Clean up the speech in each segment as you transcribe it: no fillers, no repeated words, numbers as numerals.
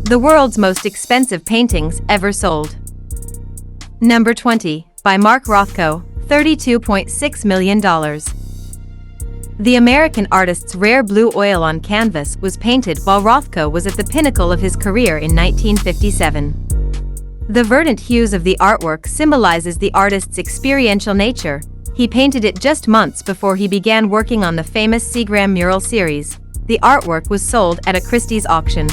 The world's most expensive paintings ever sold. Number 20, by Mark Rothko, $32.6 million. The American artist's rare blue oil on canvas was painted while Rothko was at the pinnacle of his career in 1957. The verdant hues of the artwork symbolizes the artist's experiential nature. He painted it just months before he began working on the famous Seagram mural series. The artwork was sold at a Christie's auction.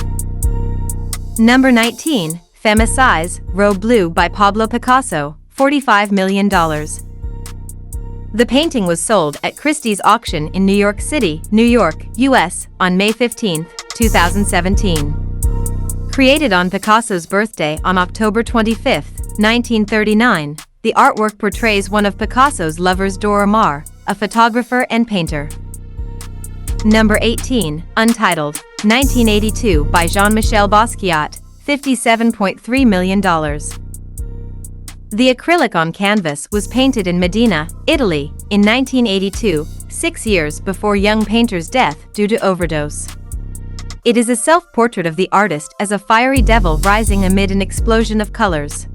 Number 19, Femme, Assise, robe, bleu by Pablo Picasso, $45 million. The painting was sold at Christie's auction in New York City, New York, US, on May 15, 2017. Created on Picasso's birthday on October 25, 1939, the artwork portrays one of Picasso's lovers, Dora Maar, a photographer and painter. Number 18, Untitled, 1982 by Jean-Michel Basquiat, $57.3 million. The acrylic on canvas was painted in Modena, Italy, in 1982, 6 years before young painter's death due to overdose. It is a self-portrait of the artist as a fiery devil rising amid an explosion of colors.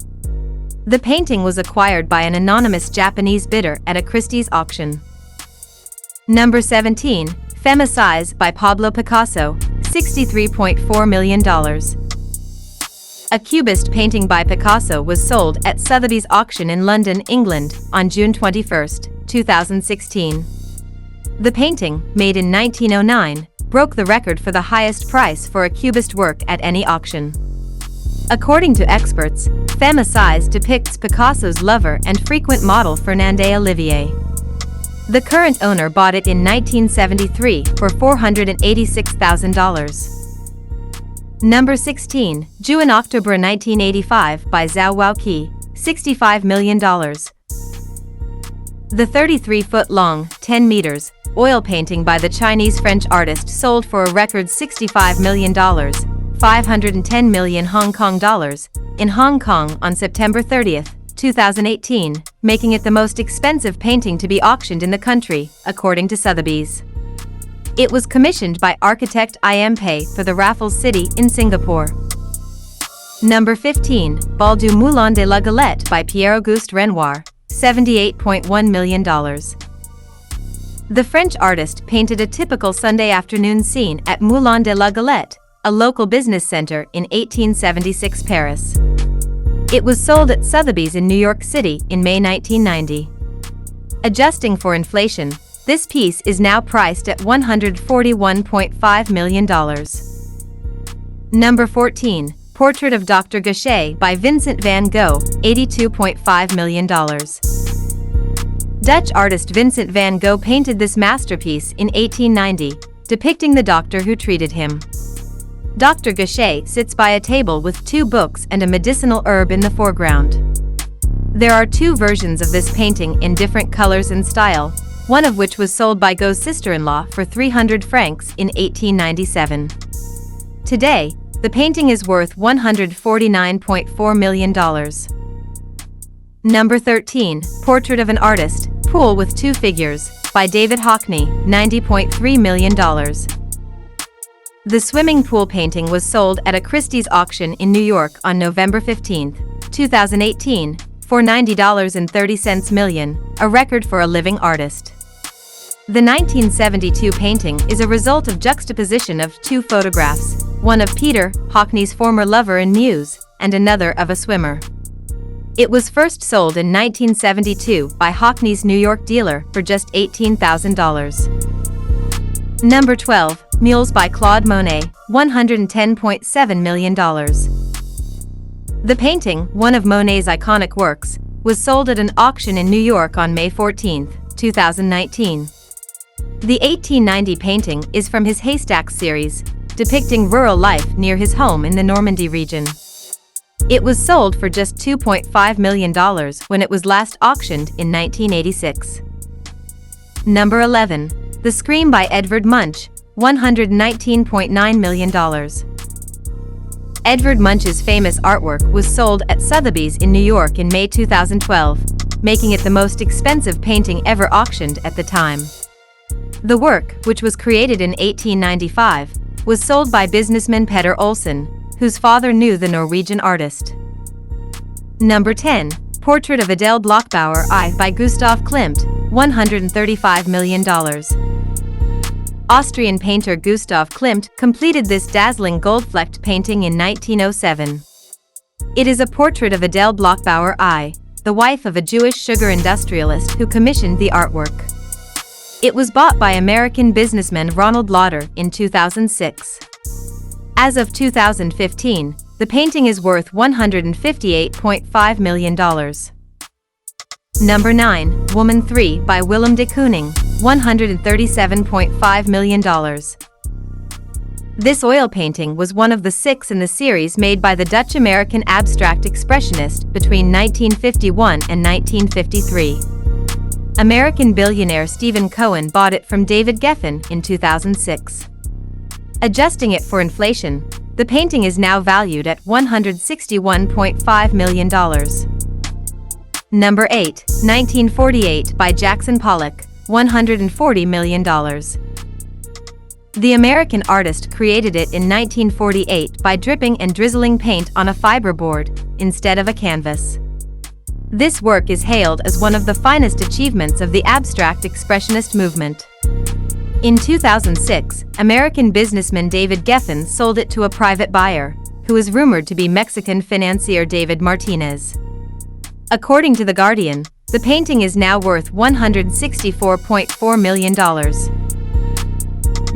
The painting was acquired by an anonymous Japanese bidder at a Christie's auction. Number 17, Femme, Assise by Pablo Picasso, $63.4 million. A Cubist painting by Picasso was sold at Sotheby's auction in London, England, on June 21, 2016. The painting, made in 1909, broke the record for the highest price for a Cubist work at any auction. According to experts, Femme, Assise depicts Picasso's lover and frequent model Fernande Olivier. The current owner bought it in 1973 for $486,000. Number 16, Juin-Octobre 1985 by Zao Wou-Ki, $65 million. The 33-foot-long, 10 meters, oil painting by the Chinese-French artist sold for a record $65 million, 510 million Hong Kong dollars, in Hong Kong on September 30, 2018, making it the most expensive painting to be auctioned in the country, according to Sotheby's. It was commissioned by architect I.M. Pei for the Raffles City in Singapore. Number 15, Bal du Moulin de la Galette by Pierre-Auguste Renoir, $78.1 million. The French artist painted a typical Sunday afternoon scene at Moulin de la Galette, a local business center in 1876 Paris. It was sold at Sotheby's in New York City in May 1990. Adjusting for inflation, this piece is now priced at $141.5 million. Number 14, Portrait of Dr. Gachet by Vincent van Gogh, $82.5 million. Dutch artist Vincent van Gogh painted this masterpiece in 1890, depicting the doctor who treated him. Dr. Gachet sits by a table with 2 books and a medicinal herb in the foreground. There are 2 versions of this painting in different colors and style, one of which was sold by Gogh's sister-in-law for 300 francs in 1897. Today, the painting is worth $149.4 million. Number 13, Portrait of an Artist, Pool with 2 Figures, by David Hockney, $90.3 million. The swimming pool painting was sold at a Christie's auction in New York on November 15, 2018, for $90.30 million, a record for a living artist. The 1972 painting is a result of juxtaposition of 2 photographs, one of Peter, Hockney's former lover and muse, and another of a swimmer. It was first sold in 1972 by Hockney's New York dealer for just $18,000. Number 12, Meules by Claude Monet, $110.7 million. The painting, one of Monet's iconic works, was sold at an auction in New York on May 14, 2019. The 1890 painting is from his Haystacks series, depicting rural life near his home in the Normandy region. It was sold for just $2.5 million when it was last auctioned in 1986. Number 11, The Scream by Edvard Munch, $119.9 million. Edvard Munch's famous artwork was sold at Sotheby's in New York in May 2012, making it the most expensive painting ever auctioned at the time. The work, which was created in 1895, was sold by businessman Petter Olsen, whose father knew the Norwegian artist. Number 10. Portrait of Adele Bloch-Bauer I by Gustav Klimt, $135 million. Austrian painter Gustav Klimt completed this dazzling gold-flecked painting in 1907. It is a portrait of Adele Bloch-Bauer I, the wife of a Jewish sugar industrialist who commissioned the artwork. It was bought by American businessman Ronald Lauder in 2006. As of 2015, the painting is worth $158.5 million. Number 9. Woman 3 by Willem de Kooning, $137.5 million. This oil painting was one of the 6 in the series made by the Dutch-American abstract expressionist between 1951 and 1953. American billionaire Stephen Cohen bought it from David Geffen in 2006. Adjusting it for inflation, the painting is now valued at $161.5 million. Number 8. 1948 by Jackson Pollock, $140 million. The American artist created it in 1948 by dripping and drizzling paint on a fiberboard instead of a canvas. This work is hailed as one of the finest achievements of the abstract expressionist movement. In 2006, American businessman David Geffen sold it to a private buyer, who is rumored to be Mexican financier David Martinez. According to The Guardian, the painting is now worth $164.4 million.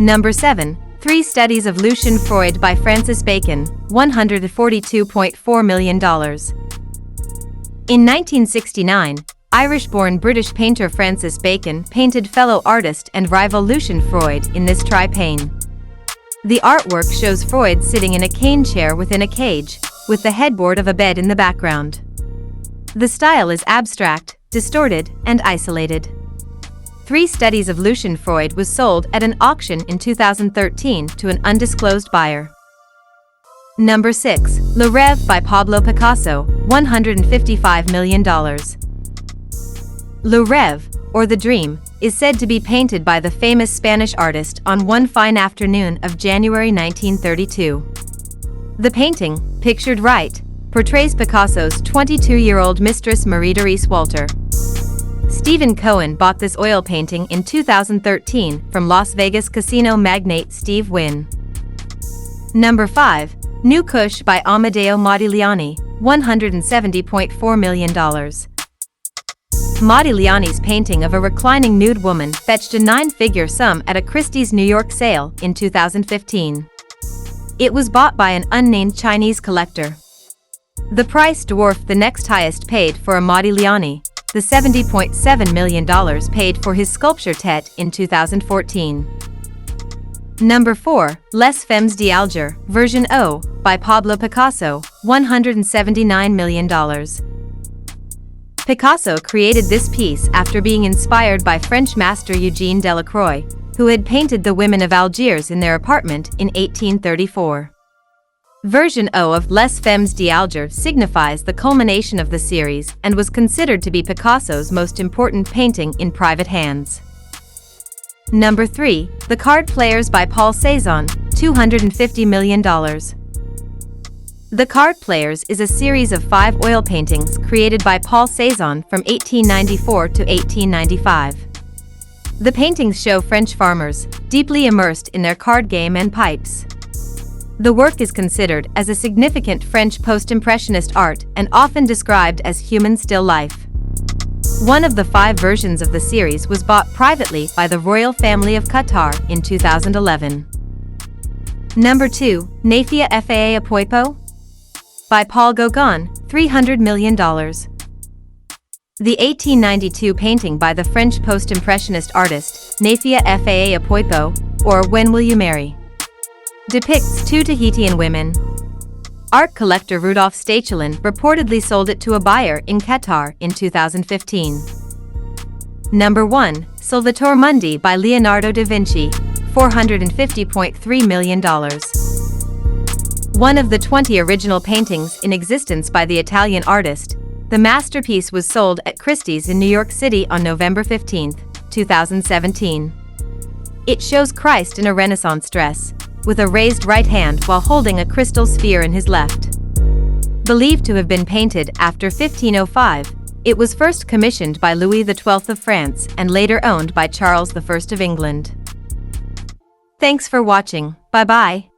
Number 7. 3 Studies of Lucian Freud by Francis Bacon, $142.4 million. In 1969, Irish-born British painter Francis Bacon painted fellow artist and rival Lucian Freud in this trypane. The artwork shows Freud sitting in a cane chair within a cage, with the headboard of a bed in the background. The style is abstract, distorted, and isolated. 3 Studies of Lucian Freud was sold at an auction in 2013 to an undisclosed buyer. Number 6. Le Rêve by Pablo Picasso, $155 million. Le Rêve, or The Dream, is said to be painted by the famous Spanish artist on one fine afternoon of January 1932. The painting, pictured right, portrays Picasso's 22-year-old mistress Marie-Therese Walter. Stephen Cohen bought this oil painting in 2013 from Las Vegas casino magnate Steve Wynn. Number 5. New Couché by Amadeo Modigliani, $170.4 million. Modigliani's painting of a reclining nude woman fetched a 9-figure sum at a Christie's New York sale in 2015. It was bought by an unnamed Chinese collector. The price dwarfed the next highest paid for a Modigliani, the $70.7 million paid for his sculpture Tête in 2014. Number 4. Les Femmes d'Alger, version O, by Pablo Picasso, $179 million. Picasso created this piece after being inspired by French master Eugène Delacroix, who had painted the women of Algiers in their apartment in 1834. Version O of Les Femmes d'Alger signifies the culmination of the series and was considered to be Picasso's most important painting in private hands. Number 3. The Card Players by Paul Cézanne, $250 million. The Card Players is a series of 5 oil paintings created by Paul Cézanne from 1894 to 1895. The paintings show French farmers, deeply immersed in their card game and pipes. The work is considered as a significant French post-impressionist art and often described as human still life. One of the 5 versions of the series was bought privately by the royal family of Qatar in 2011. Number 2. Nafea Faa Apoipo? By Paul Gauguin, $300 million. The 1892 painting by the French post-impressionist artist, Nafea Faa Apoipo, or When Will You Marry?, depicts 2 Tahitian women. Art collector Rudolf Stachelin reportedly sold it to a buyer in Qatar in 2015. Number 1. Solvitur Mundi by Leonardo da Vinci, $450.3 million. One of the 20 original paintings in existence by the Italian artist, the masterpiece was sold at Christie's in New York City on November 15, 2017. It shows Christ in a Renaissance dress, with a raised right hand while holding a crystal sphere in his left. Believed to have been painted after 1505, it was first commissioned by Louis XII of France and later owned by Charles I of England. Thanks for watching, bye-bye.